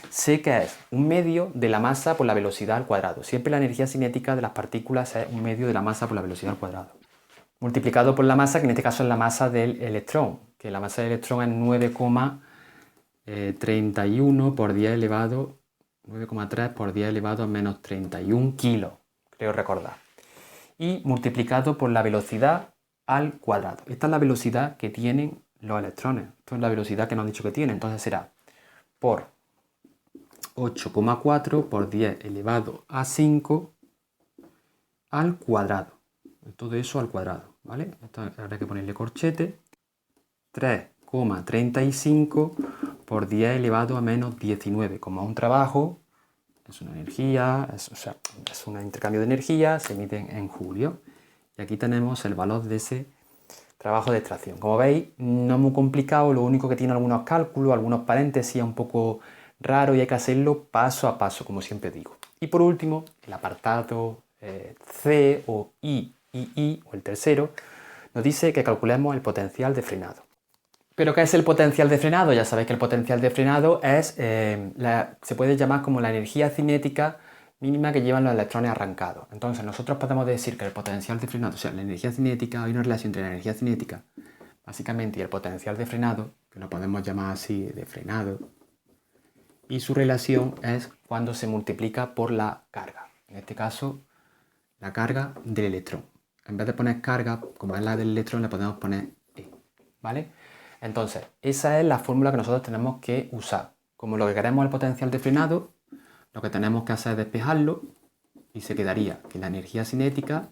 sé que es un medio de la masa por la velocidad al cuadrado. Siempre la energía cinética de las partículas es un medio de la masa por la velocidad al cuadrado, multiplicado por la masa, que en este caso es la masa del electrón, que la masa del electrón es 9,31 por 10 elevado 9,3 por 10 elevado a menos 31 kilos, creo recordar. Y multiplicado por la velocidad al cuadrado. Esta es la velocidad que tienen los electrones. Esto es la velocidad que nos han dicho que tienen. Entonces será por 8,4 por 10 elevado a 5 al cuadrado. Todo eso al cuadrado, ¿vale? Esto habrá que ponerle corchete. 3,35 por 10 elevado a menos 19. Como es un trabajo, es una energía, es un intercambio de energía, se miden en julio. Y aquí tenemos el valor de ese trabajo de extracción. Como veis, no es muy complicado, lo único que tiene algunos cálculos, algunos paréntesis, es un poco raro y hay que hacerlo paso a paso, como siempre digo. Y por último, el apartado C o I, o el tercero, nos dice que calculemos el potencial de frenado. ¿Pero qué es el potencial de frenado? Ya sabéis que el potencial de frenado es, se puede llamar como la energía cinética mínima que llevan los electrones arrancados. Entonces nosotros podemos decir que el potencial de frenado, o sea, la energía cinética, hay una relación entre la energía cinética, básicamente, y el potencial de frenado, que lo podemos llamar así, de frenado, y su relación es cuando se multiplica por la carga. En este caso, la carga del electrón. En vez de poner carga, como es la del electrón, le podemos poner E, ¿vale? Entonces, esa es la fórmula que nosotros tenemos que usar. Como lo que queremos es el potencial de frenado, lo que tenemos que hacer es despejarlo y se quedaría que la energía cinética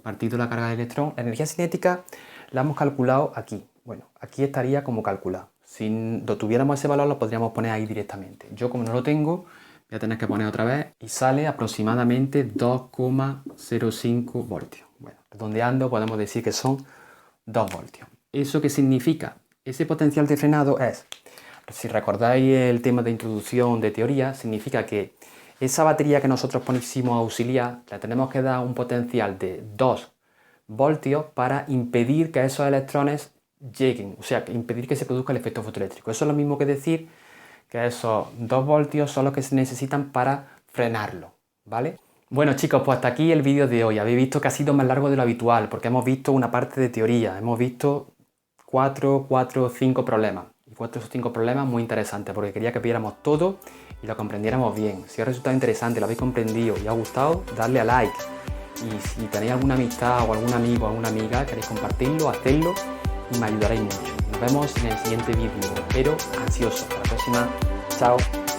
partido la carga del electrón. La energía cinética la hemos calculado aquí. Bueno, aquí estaría como calculado. Si no tuviéramos ese valor lo podríamos poner ahí directamente. Yo como no lo tengo, voy a tener que poner otra vez y sale aproximadamente 2,05 voltios. Bueno, redondeando podemos decir que son 2 voltios. ¿Eso qué significa? Ese potencial de frenado es, si recordáis el tema de introducción de teoría, significa que esa batería que nosotros pusimos auxiliar, le tenemos que dar un potencial de 2 voltios para impedir que esos electrones lleguen, o sea, impedir que se produzca el efecto fotoeléctrico. Eso es lo mismo que decir que esos 2 voltios son los que se necesitan para frenarlo, ¿vale? Bueno chicos, pues hasta aquí el vídeo de hoy. Habéis visto que ha sido más largo de lo habitual, porque hemos visto una parte de teoría, hemos visto 4 o 5 problemas. Y 4 o 5 problemas muy interesantes, porque quería que viéramos todo y lo comprendiéramos bien. Si os ha resultado interesante, lo habéis comprendido y os ha gustado, darle a like. Y si tenéis alguna amistad o algún amigo o alguna amiga, queréis compartirlo, hacedlo y me ayudaréis mucho. Nos vemos en el siguiente vídeo, pero ansioso. Hasta la próxima. Chao.